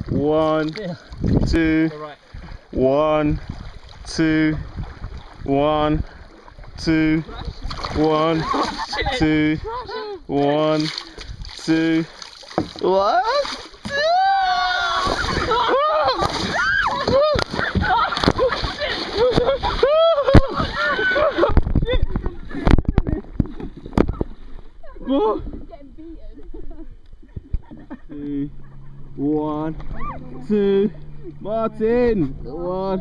1, 2, 1, 2, 1, 2, 1, 2, 1, 2, what? Getting beaten. 2, 1, 2, Martin! 1,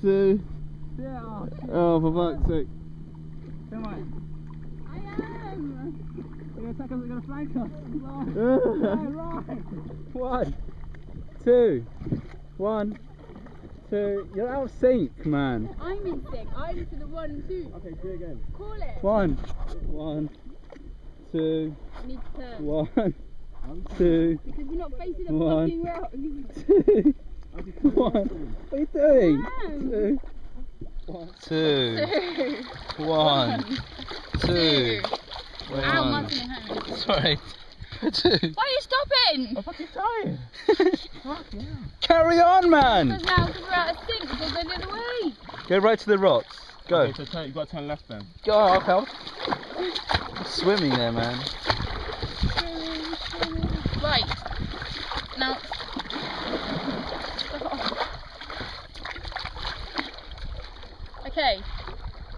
2. Oh, for fuck's sake. Come on. I am. They're gonna flank us. Right. 1, 2, 1, 2. You're out of sync, man. I'm in sync. I listen to 1 and 2. Okay, do it again. Call it. 1, 1, 2, I need to turn. 1, 2, Because we're not facing the 1, fucking route. 2, 1. What are you doing? 2, 2, 1, 2. Ow, Martin and Hannah. Sorry. 2. Why are you stopping? I'm fucking tired. Carry on, man. Because now because we're out of sync, because they're the other way. Go right to the rocks. Go. Okay, so you've got to turn left then. Go, okay. Swimming there, man. Right. Now. Okay.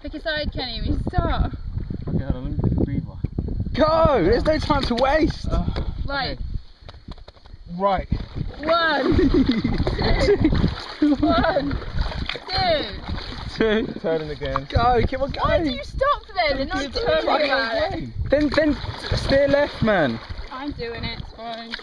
Pick a side, Kenny. We start. Okay, hold on, let me breathe. Go! There's no time to waste. Right. Right. 1, 2, 1, 2. 2. Turning again. Go, keep on Why do going. you stop then and not turn about it? Then steer left, man. I'm doing it. It's fine.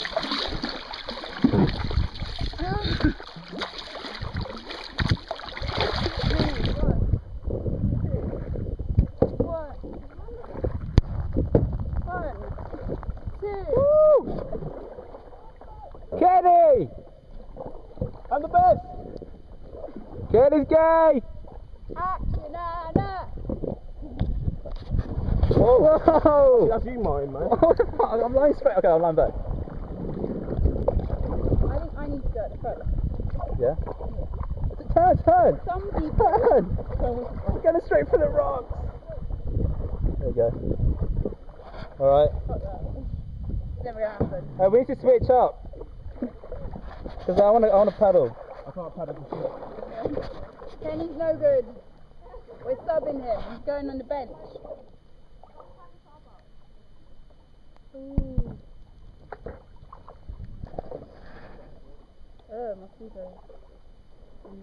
Kenny! I'm the best! Kenny's gay! Action, Anna! Whoa! That's you, Martin, man. I'm lying straight. Okay, I'm lying back. I think I need to go at the front. Yeah? Turn! Some people. Turn! I'm going straight for the rocks. There we go. Alright. It's never gonna happen. We need to switch up. Because I want to paddle. I can't paddle for shit. Kenny's no good. We're subbing him. He's going on the bench. Ooh. Oh, my feet are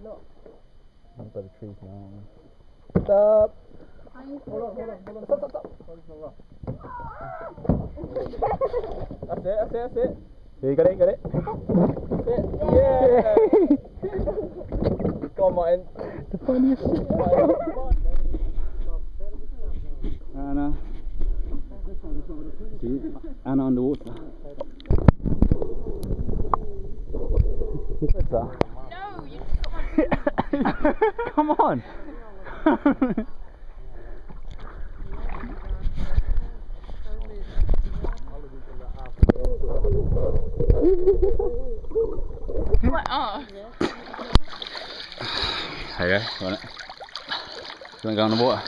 locked. I'm by the trees now. Stop! Hold on. Stop. That's it. Yeah, you got it. That's it. Yeah! Go on, Martin. The funniest shit. Anna. See, Anna underwater. What's that? No, you just got my Come on! my arse. There you go, you want it? You want to go on the water?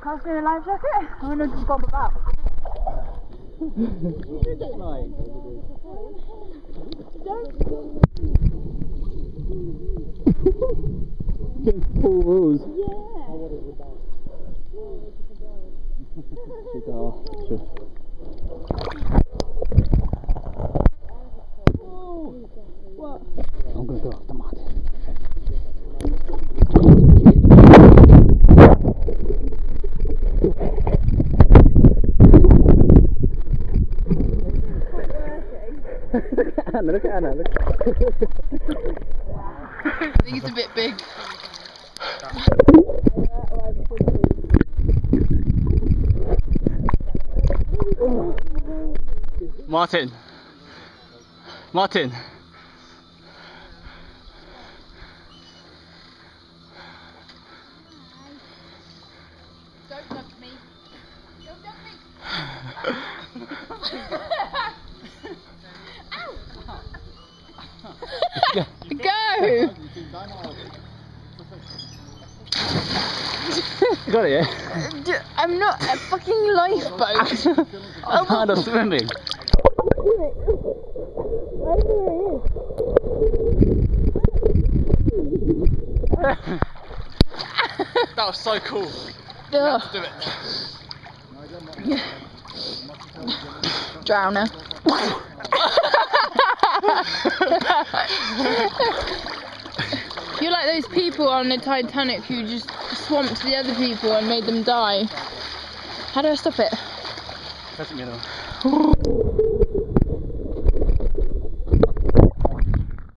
Pass me a life jacket? I want to just bob about. Full rules. Yeah. What? I'm gonna go after Martin. Look at Anna. I think it's a bit big. Martin. Don't know Go! You got it, yeah? I'm not a fucking lifeboat. I'm kind of swimming. That was so cool. Ugh. Do it. Drowner. You're like those people on the Titanic who just swamped the other people and made them die. How do I stop it? Press it middle.